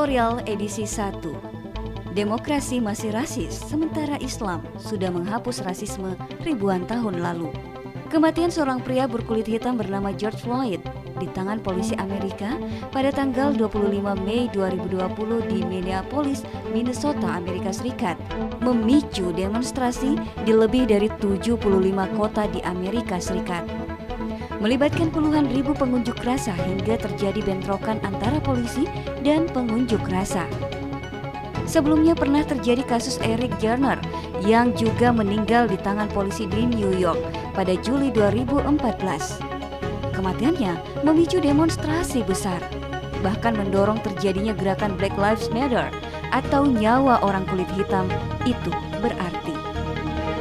Tutorial edisi 1. Demokrasi masih rasis, sementara Islam sudah menghapus rasisme ribuan tahun lalu. Kematian seorang pria berkulit hitam bernama George Floyd di tangan polisi Amerika pada tanggal 25 Mei 2020 di Minneapolis, Minnesota, Amerika Serikat memicu demonstrasi di lebih dari 75 kota di Amerika Serikat. Melibatkan puluhan ribu pengunjuk rasa hingga terjadi bentrokan antara polisi dan pengunjuk rasa. Sebelumnya pernah terjadi kasus Eric Garner yang juga meninggal di tangan polisi di New York pada Juli 2014. Kematiannya memicu demonstrasi besar, bahkan mendorong terjadinya gerakan Black Lives Matter atau nyawa orang kulit hitam itu berarti.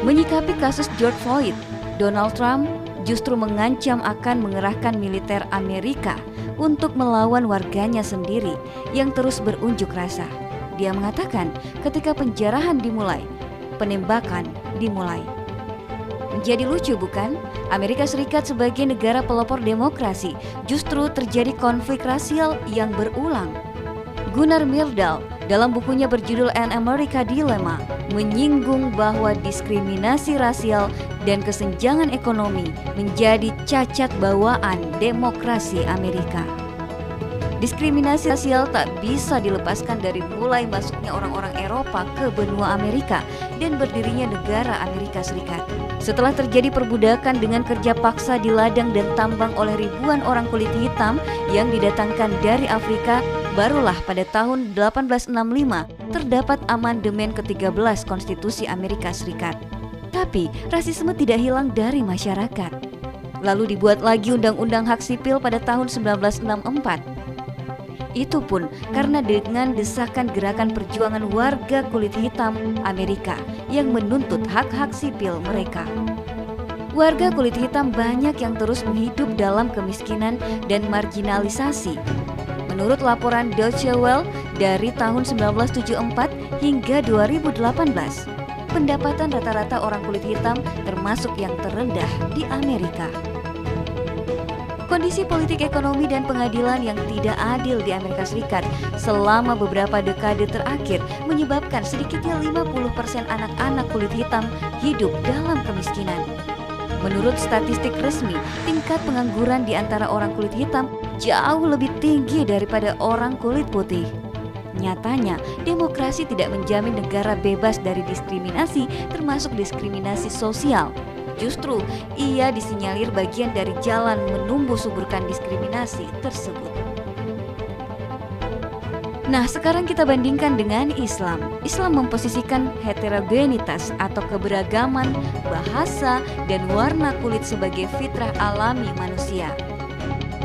Menyikapi kasus George Floyd, Donald Trump justru mengancam akan mengerahkan militer Amerika untuk melawan warganya sendiri yang terus berunjuk rasa. Dia mengatakan ketika penjarahan dimulai, penembakan dimulai. Menjadi lucu bukan? Amerika Serikat sebagai negara pelopor demokrasi justru terjadi konflik rasial yang berulang. Gunnar Myrdal dalam bukunya berjudul An America Dilemma menyinggung bahwa diskriminasi rasial dan kesenjangan ekonomi menjadi cacat bawaan demokrasi Amerika. Diskriminasi rasial tak bisa dilepaskan dari mulai masuknya orang-orang Eropa ke benua Amerika dan berdirinya negara Amerika Serikat. Setelah terjadi perbudakan dengan kerja paksa di ladang dan tambang oleh ribuan orang kulit hitam yang didatangkan dari Afrika, barulah pada tahun 1865 terdapat amandemen ke-13 Konstitusi Amerika Serikat. Tapi rasisme tidak hilang dari masyarakat. Lalu dibuat lagi Undang-Undang Hak Sipil pada tahun 1964. Itu pun karena dengan desakan gerakan perjuangan warga kulit hitam Amerika yang menuntut hak-hak sipil mereka. Warga kulit hitam banyak yang terus menghidup dalam kemiskinan dan marginalisasi. Menurut laporan Deutsche Welle dari tahun 1974 hingga 2018, pendapatan rata-rata orang kulit hitam termasuk yang terendah di Amerika. Kondisi politik, ekonomi, dan pengadilan yang tidak adil di Amerika Serikat selama beberapa dekade terakhir menyebabkan sedikitnya 50% anak-anak kulit hitam hidup dalam kemiskinan. Menurut statistik resmi, tingkat pengangguran di antara orang kulit hitam jauh lebih tinggi daripada orang kulit putih. Nyatanya, demokrasi tidak menjamin negara bebas dari diskriminasi, termasuk diskriminasi sosial. Justru, ia disinyalir bagian dari jalan menumbuh suburkan diskriminasi tersebut. Nah, sekarang kita bandingkan dengan Islam. Islam memposisikan heterogenitas atau keberagaman bahasa dan warna kulit sebagai fitrah alami manusia.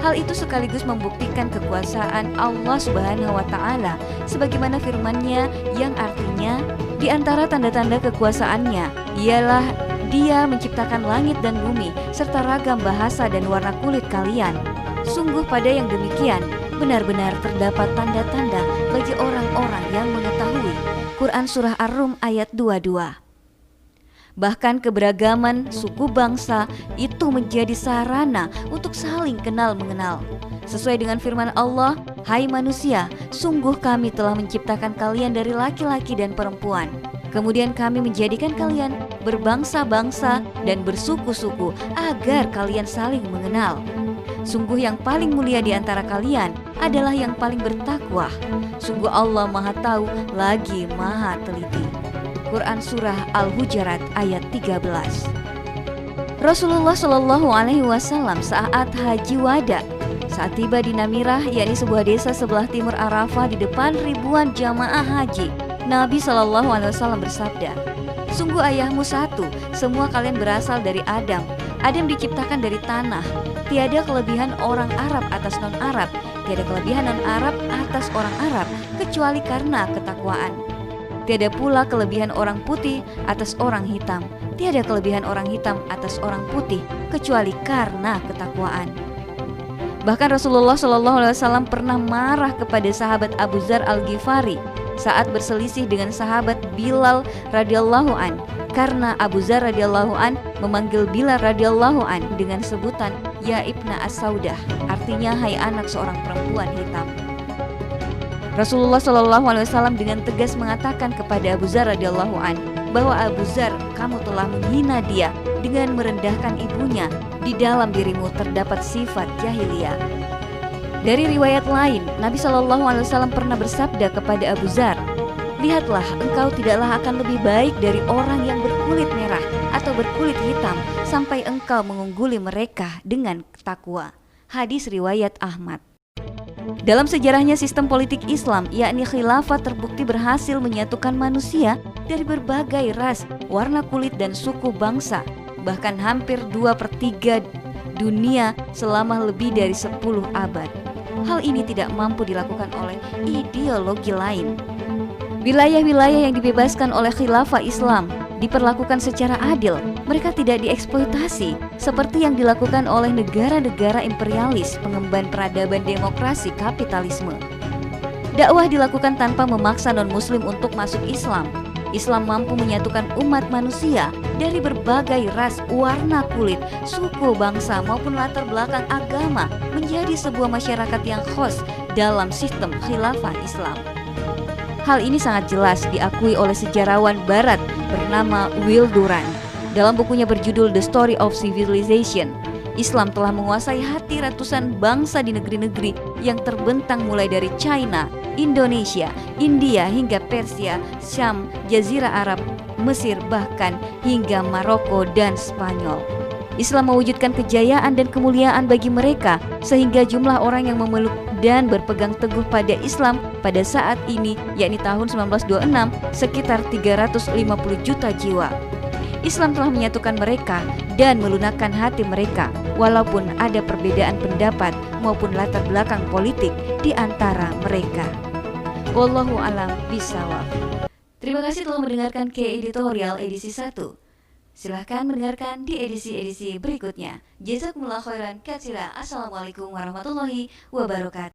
Hal itu sekaligus membuktikan kekuasaan Allah Subhanahu wa Ta'ala sebagaimana firman-Nya yang artinya di antara tanda-tanda kekuasaannya ialah Dia menciptakan langit dan bumi serta ragam bahasa dan warna kulit kalian. Sungguh pada yang demikian benar-benar terdapat tanda-tanda bagi orang-orang yang mengetahui. Quran Surah Ar-Rum ayat 22. Bahkan keberagaman suku bangsa itu menjadi sarana untuk saling kenal mengenal. Sesuai dengan firman Allah, "Hai manusia, sungguh kami telah menciptakan kalian dari laki-laki dan perempuan. Kemudian kami menjadikan kalian berbangsa-bangsa dan bersuku-suku agar kalian saling mengenal. Sungguh yang paling mulia di antara kalian adalah yang paling bertakwa. Sungguh Allah Maha Tahu lagi Maha Teliti." Quran Surah Al-Hujurat ayat 13. Rasulullah Shallallahu Alaihi Wasallam saat Haji Wada, saat tiba di Namirah, yakni sebuah desa sebelah timur Arafah di depan ribuan jamaah haji, Nabi Shallallahu Alaihi Wasallam bersabda, "Sungguh ayahmu satu, semua kalian berasal dari Adam. Adam diciptakan dari tanah. Tiada kelebihan orang Arab atas non-Arab, tiada kelebihan non-Arab atas orang Arab, kecuali karena ketakwaan. Tiada pula kelebihan orang putih atas orang hitam, tiada kelebihan orang hitam atas orang putih, kecuali karena ketakwaan." Bahkan Rasulullah Shallallahu Alaihi Wasallam pernah marah kepada sahabat Abu Dzar Al-Ghifari saat berselisih dengan sahabat Bilal radhiyallahu an, karena Abu Dzar radhiyallahu an memanggil Bilal radhiyallahu an dengan sebutan Ya Ibna As-Saudah, artinya hai anak seorang perempuan hitam. Rasulullah SAW dengan tegas mengatakan kepada Abu Dzar radhiyallahu an bahwa Abu Dzar, kamu telah menghina dia dengan merendahkan ibunya. Di dalam dirimu terdapat sifat jahiliyah. Dari riwayat lain, Nabi SAW pernah bersabda kepada Abu Dzar, lihatlah, engkau tidaklah akan lebih baik dari orang yang berkulit merah atau berkulit hitam sampai engkau mengungguli mereka dengan takwa. Hadis riwayat Ahmad. Dalam sejarahnya sistem politik Islam, yakni khilafah, terbukti berhasil menyatukan manusia dari berbagai ras, warna kulit dan suku bangsa, bahkan hampir 2/3 dunia selama lebih dari 10 abad. Hal ini tidak mampu dilakukan oleh ideologi lain. Wilayah-wilayah yang dibebaskan oleh khilafah Islam diperlakukan secara adil. Mereka tidak dieksploitasi seperti yang dilakukan oleh negara-negara imperialis pengemban peradaban demokrasi kapitalisme. Dakwah dilakukan tanpa memaksa non-muslim untuk masuk Islam. Islam mampu menyatukan umat manusia dari berbagai ras, warna kulit, suku, bangsa maupun latar belakang agama menjadi sebuah masyarakat yang khas dalam sistem khilafah Islam. Hal ini sangat jelas diakui oleh sejarawan barat bernama Will Durant. Dalam bukunya berjudul The Story of Civilization, Islam telah menguasai hati ratusan bangsa di negeri-negeri yang terbentang mulai dari China, Indonesia, India hingga Persia, Syam, Jazirah Arab, Mesir bahkan hingga Maroko dan Spanyol. Islam mewujudkan kejayaan dan kemuliaan bagi mereka sehingga jumlah orang yang memeluk dan berpegang teguh pada Islam pada saat ini, yakni tahun 1926, sekitar 350 juta jiwa. Islam telah menyatukan mereka dan melunakkan hati mereka walaupun ada perbedaan pendapat maupun latar belakang politik di antara mereka. Wallahu a'lam bishawab. Terima kasih telah mendengarkan K-Editorial edisi 1. Silahkan mendengarkan di edisi-edisi berikutnya. Jazakumullah khairan katsira. Assalamualaikum warahmatullahi wabarakatuh.